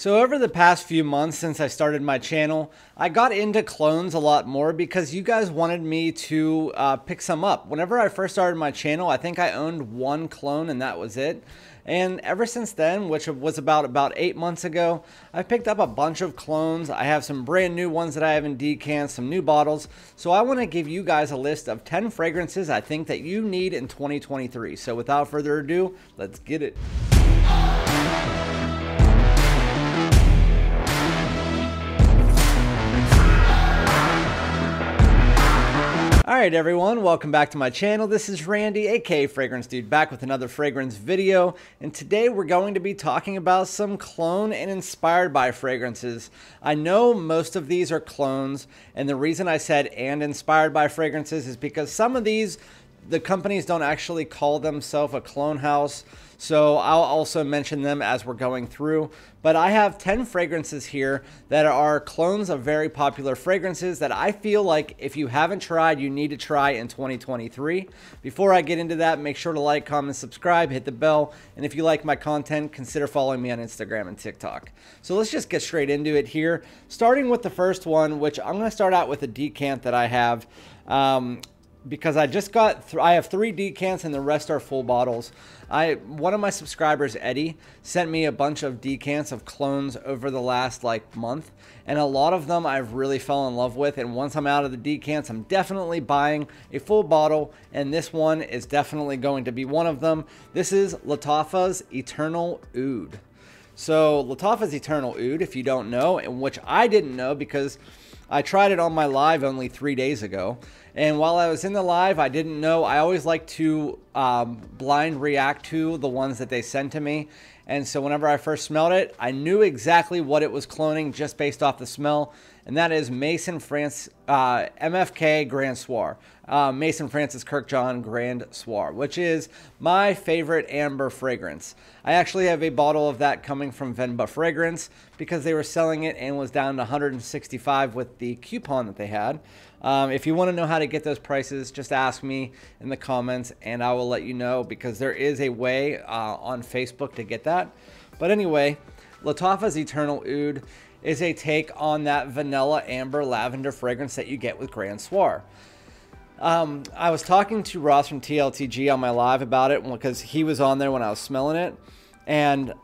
So over the past few months since I started my channel, I got into clones a lot more because you guys wanted me to pick some up. Whenever I first started my channel, I think I owned one clone and that was it. And ever since then, which was about 8 months ago, I picked up a bunch of clones. I have some brand new ones that I have in decants, some new bottles. So I want to give you guys a list of 10 fragrances I think that you need in 2023. So without further ado, let's get it. Alright everyone, welcome back to my channel. This is Randy, aka Fragrance Dude, back with another fragrance video. And today we're going to be talking about some clone and inspired by fragrances. I know most of these are clones, and the reason I said and inspired by fragrances is because some of these, the companies don't actually call themselves a clone house. So I'll also mention them as we're going through. But I have 10 fragrances here that are clones of very popular fragrances that I feel like if you haven't tried, you need to try in 2023. Before I get into that, make sure to like, comment, subscribe, hit the bell. And if you like my content, consider following me on Instagram and TikTok. So let's just get straight into it here. Starting with the first one, which I'm going to start out with a decant that I have. Because I just got, I have 3 decants and the rest are full bottles. One of my subscribers, Eddie, sent me a bunch of decants of clones over the last month, and a lot of them I've really fell in love with. And once I'm out of the decants, I'm definitely buying a full bottle, and this one is definitely going to be one of them. This is Lattafa's Eternal Oud. So Lattafa's Eternal Oud, if you don't know, and which I didn't know because I tried it on my live only 3 days ago. And while I was in the live, I didn't know. I always like to blind react to the ones that they send to me. And so whenever I first smelled it, I knew exactly what it was cloning just based off the smell. And that is Maison France MFK Grand Soir. Maison Francis Kirkjohn Grand Soir, which is my favorite amber fragrance. I actually have a bottle of that coming from Venba Fragrance because they were selling it and was down to 165 with the coupon that they had. If you want to know how to get those prices, just ask me in the comments and I will let you know, because there is a way on Facebook to get that. But anyway, Lattafa's Eternal Oud is a take on that vanilla amber lavender fragrance that you get with Grand Soir. I was talking to Ross from TLTG on my live about it because he was on there when I was smelling it, and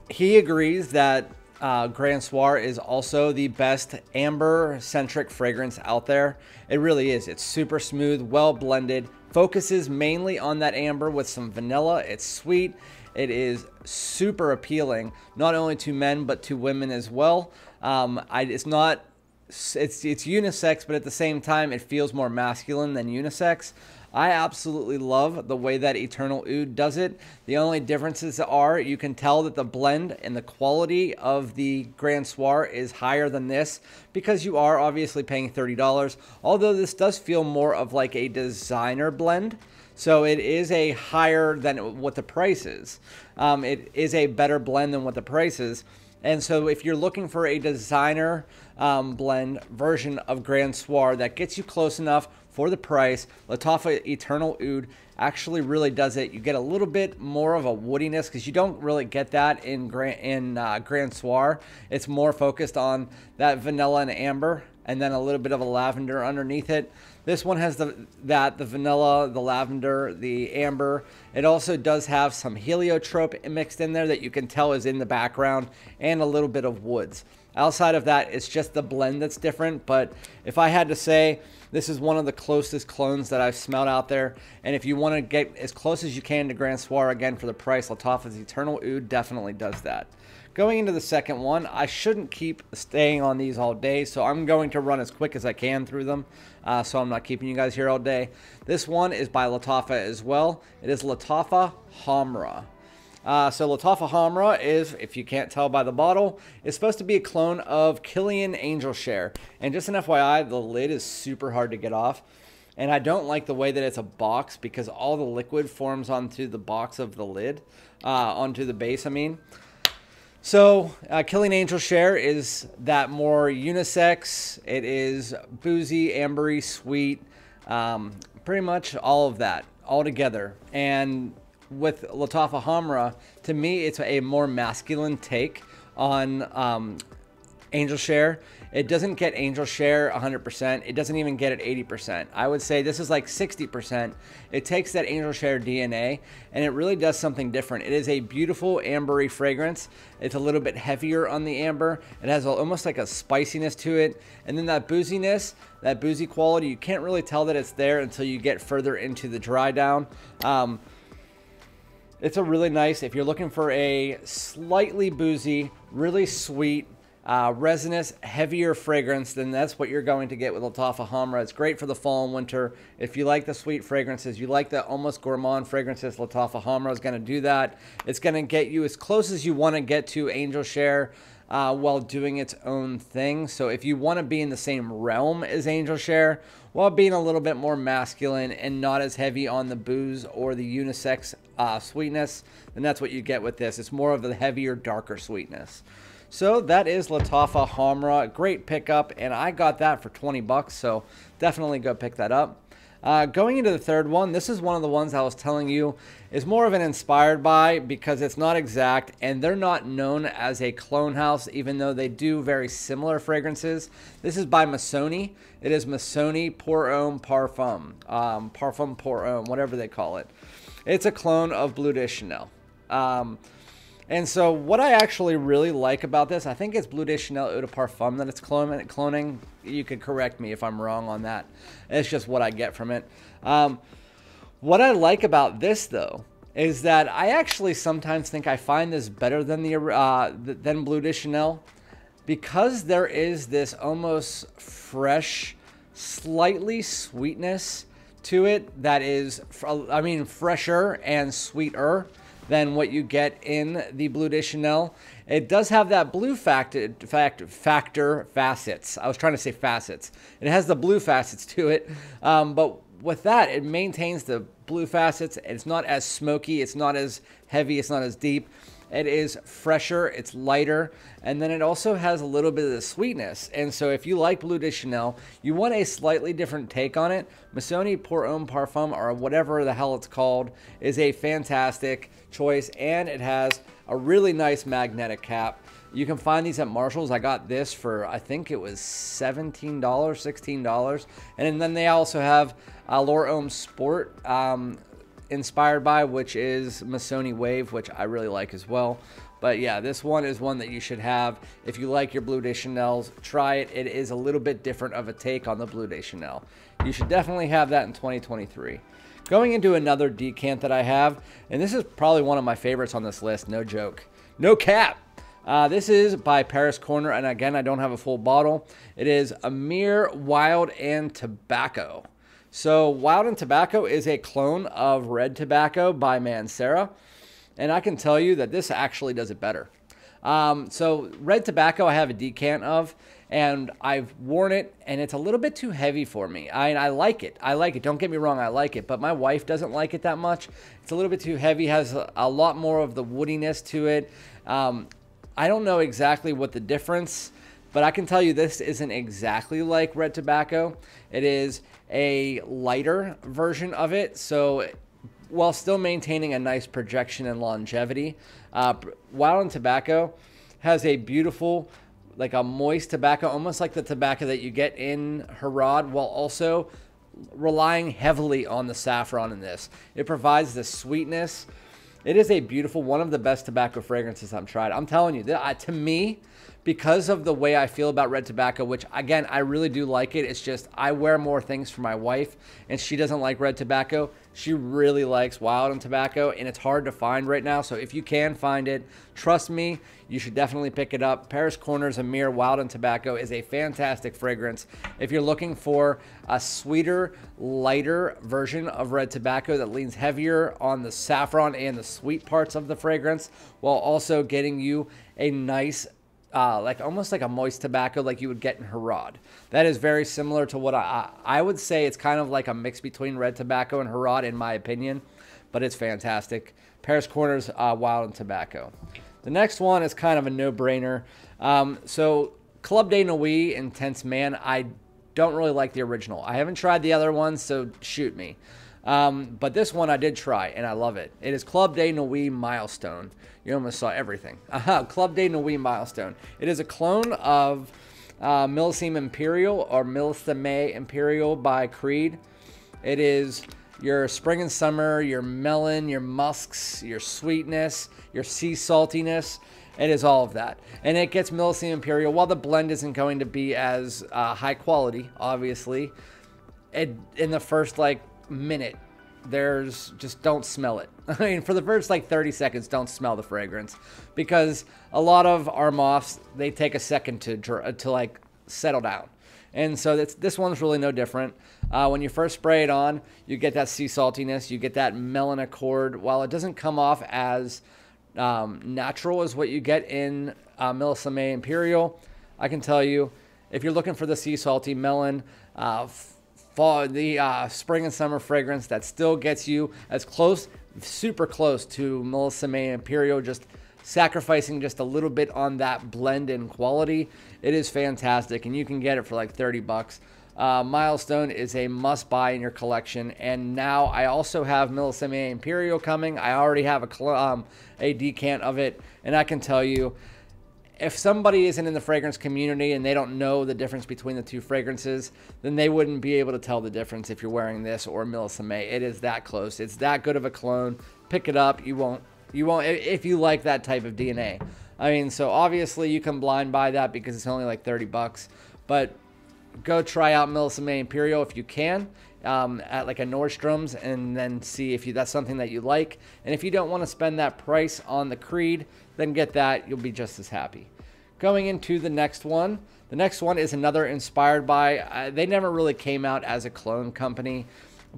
he agrees that Grand Soir is also the best amber-centric fragrance out there. It really is. It's super smooth, well blended, focuses mainly on that amber with some vanilla. It's sweet. It is super appealing, not only to men, but to women as well. It's unisex, but at the same time, it feels more masculine than unisex. I absolutely love the way that Eternal Oud does it. The only differences are you can tell that the blend and the quality of the Grand Soir is higher than this because you are obviously paying $30. Although this does feel more of like a designer blend. So it is a higher than what the price is. It is a better blend than what the price is. And so if you're looking for a designer blend version of Grand Soir that gets you close enough for the price, Lattafa Eternal Oud actually really does it. You get a little bit more of a woodiness because you don't really get that in Grand Soir. It's more focused on that vanilla and amber, and then a little bit of a lavender underneath it. This one has the vanilla, the lavender, the amber. It also does have some heliotrope mixed in there that you can tell is in the background, and a little bit of woods. Outside of that, it's just the blend that's different. But if I had to say, this is one of the closest clones that I've smelled out there. And if you want to get as close as you can to Grand Soir, again, for the price, Lattafa's Eternal Oud definitely does that. Going into the second one, I shouldn't keep staying on these all day, so I'm going to run as quick as I can through them, so I'm not keeping you guys here all day. This one is by Lattafa as well. It is Lattafa Khamrah. So Lattafa Khamrah is, if you can't tell by the bottle, is supposed to be a clone of Kilian Angel Share. And just an FYI, the lid is super hard to get off. And I don't like the way that it's a box because all the liquid forms onto the box of the lid, onto the base, I mean. So Kilian Angel Share is that more unisex. It is boozy, ambery, sweet, pretty much all of that all together. And with Lattafa Khamrah, to me, it's a more masculine take on Angel Share. It doesn't get Angel Share 100%. It doesn't even get it 80%. I would say this is like 60%. It takes that Angel Share DNA and it really does something different. It is a beautiful ambery fragrance. It's a little bit heavier on the amber. It has almost like a spiciness to it. And then that booziness, that boozy quality, you can't really tell that it's there until you get further into the dry down. It's a really nice, if you're looking for a slightly boozy, really sweet, resinous, heavier fragrance, then that's what you're going to get with Lattafa Khamrah. It's great for the fall and winter. If you like the sweet fragrances, you like the almost gourmand fragrances, Lattafa Khamrah is going to do that. It's going to get you as close as you want to get to Angel Share while doing its own thing. So if you want to be in the same realm as Angel Share while being a little bit more masculine and not as heavy on the booze or the unisex sweetness, then that's what you get with this. It's more of the heavier, darker sweetness. So that is Lattafa Khamrah. Great pickup, and I got that for 20 bucks, so definitely go pick that up. Going into the third one, this is one of the ones I was telling you is more of an inspired by because it's not exact, and they're not known as a clone house, even though they do very similar fragrances. This is by Missoni. It is Missoni Pour Homme Parfum. Parfum Pour Homme, whatever they call it. It's a clone of Bleu De Chanel. And so what I actually really like about this, I think it's Bleu De Chanel Eau de Parfum that it's cloning. You could correct me if I'm wrong on that. It's just what I get from it. What I like about this, though, is that I actually sometimes think I find this better than than Bleu De Chanel because there is this almost fresh, slightly sweetness to it that is, I mean, fresher and sweeter than what you get in the Bleu De Chanel. It does have that blue factor facets. I was trying to say facets. It has the blue facets to it, but with that, it maintains the blue facets. It's not as smoky. It's not as heavy. It's not as deep. It is fresher, it's lighter, and then it also has a little bit of the sweetness. And so if you like Bleu De Chanel, you want a slightly different take on it, Missoni Pour Homme Parfum, or whatever the hell it's called, is a fantastic choice, and it has a really nice magnetic cap. You can find these at Marshall's. I got this for, I think it was $17, $16. And then they also have Homme Sport, inspired by, which is Missoni Wave, which I really like as well. But yeah, this one is one that you should have. If you like your Bleu De Chanels, try it. It is a little bit different of a take on the Bleu De Chanel. You should definitely have that in 2023. Going into another decant that I have, and this is probably one of my favorites on this list, no joke. No cap. This is by Paris Corner, and again, I don't have a full bottle. It is Emir Wild and Tobacco. So Wild and Tobacco is a clone of Red Tobacco by Mancera, and I can tell you that this actually does it better. So Red Tobacco I have a decant of, and I've worn it, and it's a little bit too heavy for me. I like it. I like it. Don't get me wrong, I like it, but my wife doesn't like it that much. It's a little bit too heavy, has a lot more of the woodiness to it. I don't know exactly what the difference, but I can tell you this isn't exactly like Red Tobacco. It is a lighter version of it, so while still maintaining a nice projection and longevity, Wild and Tobacco has a beautiful, like a moist tobacco, almost like the tobacco that you get in Harad, while also relying heavily on the saffron in this. It provides the sweetness. It is a beautiful, one of the best tobacco fragrances I've tried. I'm telling you, to me, because of the way I feel about Red Tobacco, which again, I really do like it. It's just I wear more things for my wife, and she doesn't like Red Tobacco. She really likes Wild and Tobacco, and it's hard to find right now. So if you can find it, trust me, you should definitely pick it up. Paris Corner's Emir Wild and Tobacco is a fantastic fragrance. If you're looking for a sweeter, lighter version of Red Tobacco that leans heavier on the saffron and the sweet parts of the fragrance, while also getting you a nice, like almost like a moist tobacco like you would get in Harad. That is very similar to what I would say. It's kind of like a mix between Red Tobacco and Harad in my opinion, but it's fantastic. Paris Corner's Wild and Tobacco. The next one is kind of a no-brainer. So Club de Nuit Intense Man, I don't really like the original. I haven't tried the other ones, so shoot me. But this one I did try, and I love it. It is Club de Nuit Milestone. You almost saw everything. Club de Nuit Milestone. It is a clone of Millesime Imperial or Millesime Imperial by Creed. It is your spring and summer, your melon, your musks, your sweetness, your sea saltiness. It is all of that. And it gets Millesime Imperial. While the blend isn't going to be as high quality, obviously, in the first like minute, there's just don't smell it. I mean, for the first like 30 seconds, don't smell the fragrance, because a lot of Armafs, they take a second to like settle down. And so this one's really no different. When you first spray it on, you get that sea saltiness, you get that melon accord. While it doesn't come off as natural as what you get in Millesime Imperial, I can tell you, if you're looking for the sea salty melon, the spring and summer fragrance that still gets you as close, super close to Millesime Imperial, just sacrificing just a little bit on that blend in quality, it is fantastic, and you can get it for like 30 bucks. Milestone is a must buy in your collection, and now I also have Millesime Imperial coming. I already have a decant of it, and I can tell you, if somebody isn't in the fragrance community and they don't know the difference between the two fragrances, then they wouldn't be able to tell the difference if you're wearing this or Millesime. It is that close. It's that good of a clone. Pick it up. You won't if you like that type of DNA. I mean, so obviously you can blind buy that because it's only like 30 bucks, but go try out Millesime Imperial if you can at like a Nordstrom's, and then see if that's something that you like. And if you don't want to spend that price on the Creed, then get that. You'll be just as happy. Going into the next one. The next one is another inspired by, they never really came out as a clone company,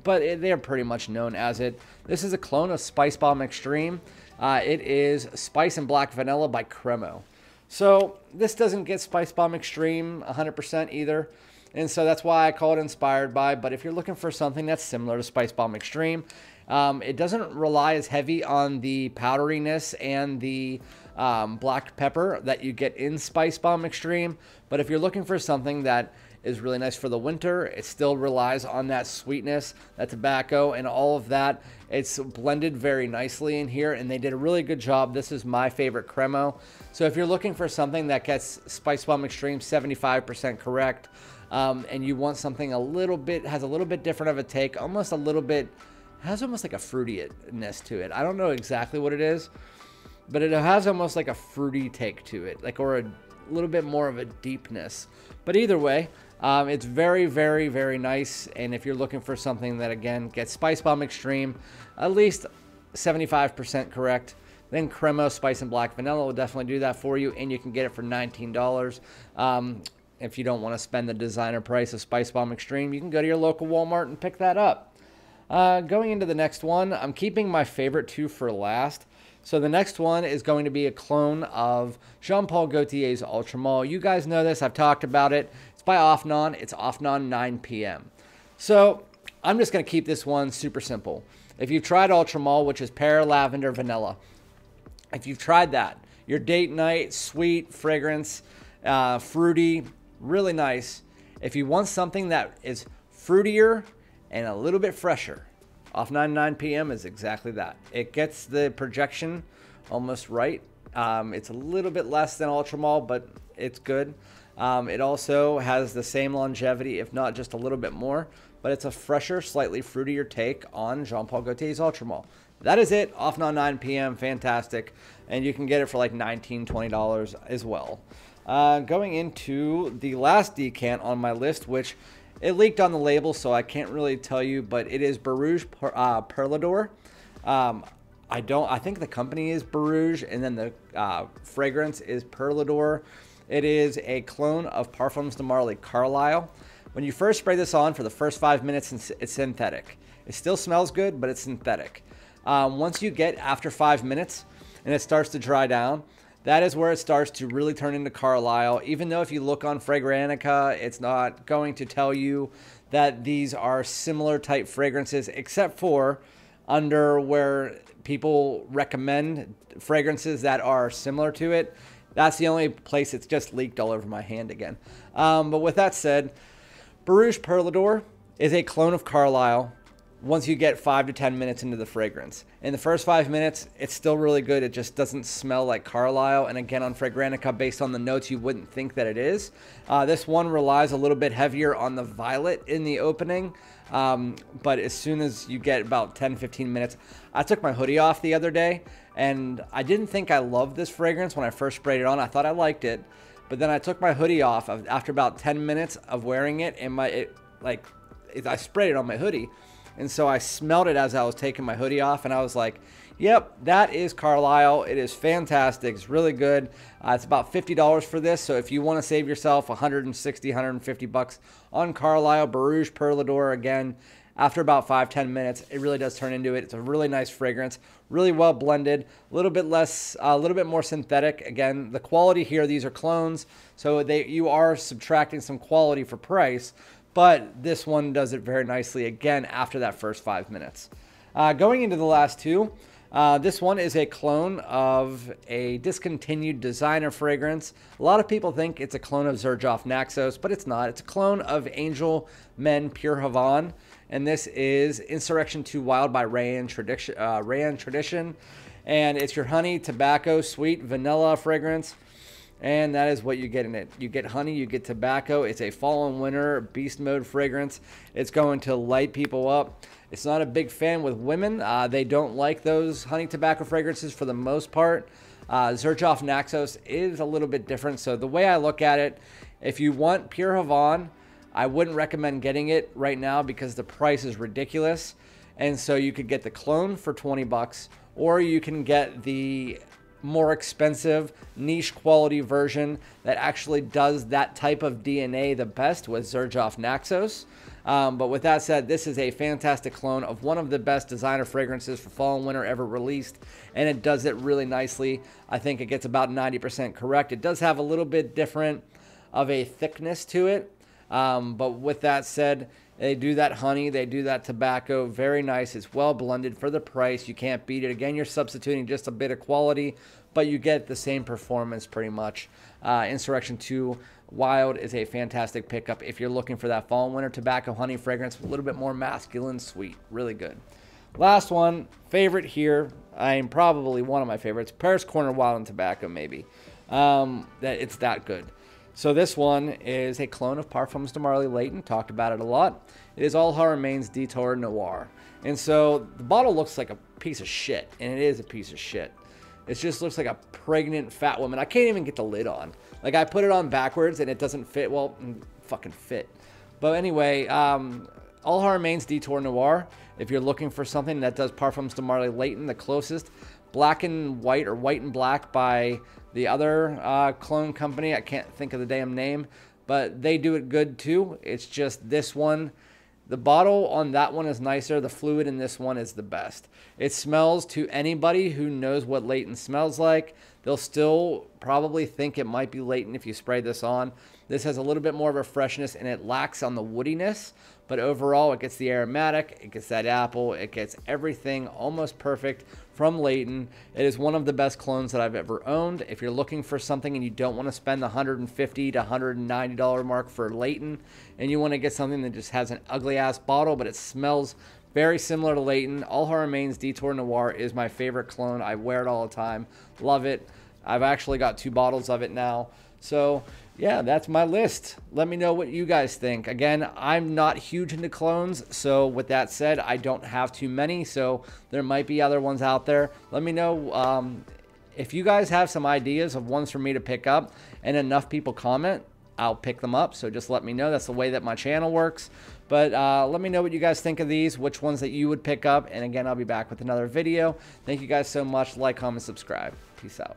but they're pretty much known as it. This is a clone of Spicebomb Extreme. It is Spice and Black Vanilla by Cremo. So this doesn't get Spicebomb Extreme 100% either, and so that's why I call it inspired by. But if you're looking for something that's similar to Spicebomb Extreme, it doesn't rely as heavy on the powderiness and the black pepper that you get in Spicebomb Extreme. But if you're looking for something that is really nice for the winter, it still relies on that sweetness, that tobacco, and all of that. It's blended very nicely in here, and they did a really good job. This is my favorite Cremo. So if you're looking for something that gets Spicebomb Extreme 75% correct, and you want something has a little bit different of a take, almost a little bit, has almost like a fruitiness to it. I don't know exactly what it is, but it has almost like a fruity take to it, like, or a little bit more of a deepness. But either way, it's very, very, very nice. And if you're looking for something that, again, gets Spicebomb Extreme at least 75% correct, then Cremo Spice and Black Vanilla will definitely do that for you, and you can get it for $19. If you don't want to spend the designer price of Spicebomb Extreme, you can go to your local Walmart and pick that up. Going into the next one, I'm keeping my favorite two for last. So the next one is going to be a clone of Jean-Paul Gaultier's Ultramall. You guys know this. I've talked about it. It's by Afnan. It's Afnan 9 p.m. So I'm just going to keep this one super simple. If you've tried Ultramall, which is pear, lavender, vanilla, if you've tried that, your date night, sweet fragrance, fruity, really nice. If you want something that is fruitier and a little bit fresher, Afnan 9 p.m. is exactly that. It gets the projection almost right. It's a little bit less than Ultramall, but it's good. It also has the same longevity, if not just a little bit more, but it's a fresher, slightly fruitier take on Jean-Paul Gaultier's Ultramall. That is it. Afnan 9 p.m. Fantastic. And you can get it for like $19, $20 as well. Going into the last decant on my list, which it leaked on the label, so I can't really tell you, but it is Borouj Perlador. I think the company is Borouj, and then the fragrance is Perlador. It is a clone of Parfums de Marly Carlisle. When you first spray this on, for the first 5 minutes, it's synthetic. It still smells good, but it's synthetic. Once you get after 5 minutes and it starts to dry down, that is where it starts to really turn into Carlisle. Even though if you look on Fragrantica, it's not going to tell you that these are similar type fragrances, except for under where people recommend fragrances that are similar to it. That's the only place it's just leaked all over my hand again. But with that said, Borouj Perlador is a clone of Carlisle. once you get 5 to 10 minutes into the fragrance. In the first 5 minutes, it's still really good. It just doesn't smell like Carlisle. And again, on Fragrantica, based on the notes, you wouldn't think that it is. This one relies a little bit heavier on the violet in the opening. But as soon as you get about 10-15 minutes, I took my hoodie off the other day, and I didn't think I loved this fragrance when I first sprayed it on. I thought I liked it, but then I took my hoodie off after about 10 minutes of wearing it, and I sprayed it on my hoodie. And so I smelled it as I was taking my hoodie off, and I was like, yep, that is Carlisle. It is fantastic. It's really good. It's about $50 for this. So if you want to save yourself $160, $150 on Carlisle, Borouj Perlador, again, after about 5-10 minutes, it really does turn into it. It's a really nice fragrance, really well blended, a little bit more synthetic. Again, the quality here, these are clones, so you are subtracting some quality for price. But this one does it very nicely, again, after that first 5 minutes. Going into the last two, this one is a clone of a discontinued designer fragrance. A lot of people think it's a clone of Xerjoff Naxos, but it's not. It's a clone of Angel Men Pure Havane, and this is Insurrection II Wild by Reyane Tradition. And it's your honey, tobacco, sweet vanilla fragrance. And that is what you get in it. You get honey, you get tobacco. It's a fall and winter beast mode fragrance. It's going to light people up. It's not a big fan with women. They don't like those honey tobacco fragrances for the most part. Xerjoff Naxos is a little bit different. So the way I look at it, if you want Pure Havane, I wouldn't recommend getting it right now because the price is ridiculous. And so you could get the clone for 20 bucks, or you can get the more expensive niche quality version that actually does that type of DNA the best with Xerjoff Naxos. But with that said, this is a fantastic clone of one of the best designer fragrances for fall and winter ever released, and it does it really nicely. I think it gets about 90% correct. It does have a little bit different of a thickness to it, but with that said, they do that honey, they do that tobacco, very nice. It's well blended for the price. You can't beat it. Again, you're substituting just a bit of quality, but you get the same performance pretty much. Insurrection II Wild is a fantastic pickup if you're looking for that fall and winter tobacco honey fragrance, a little bit more masculine, sweet, really good. Last one, favorite here, probably one of my favorites, Paris Corner Wild and Tobacco maybe. It's that good. So this one is a clone of Parfums de Marly Layton. Talked about it a lot. It is all Haramain's Detour Noir. And so the bottle looks like a piece of shit, and it is a piece of shit. It just looks like a pregnant fat woman. I can't even get the lid on. Like, I put it on backwards, and it doesn't fit. Well, fucking fit. But anyway, all Haramain's Detour Noir. If you're looking for something that does Parfums de Marly Layton, the closest, Black and White or White and Black by the other clone company. I can't think of the damn name, but they do it good too. It's just this one, the bottle on that one is nicer. The fluid in this one is the best. It smells, to anybody who knows what Layton smells like, they'll still probably think it might be Layton if you spray this on. This has a little bit more of a freshness, and it lacks on the woodiness, but overall it gets the aromatic, it gets that apple, it gets everything almost perfect from Layton. It is one of the best clones that I've ever owned. If you're looking for something and you don't want to spend the $150 to $190 mark for Layton, and you want to get something that just has an ugly ass bottle but it smells very similar to Layton, All Haramain's Detour Noir is my favorite clone. I wear it all the time, love it. I've actually got 2 bottles of it now. So yeah, that's my list. Let me know what you guys think. Again, I'm not huge into clones, so with that said, I don't have too many, so there might be other ones out there. Let me know if you guys have some ideas of ones for me to pick up, and enough people comment, I'll pick them up. So just let me know. That's the way that my channel works. But let me know what you guys think of these, which ones that you would pick up. And again, I'll be back with another video. Thank you guys so much. Like, comment, subscribe. Peace out.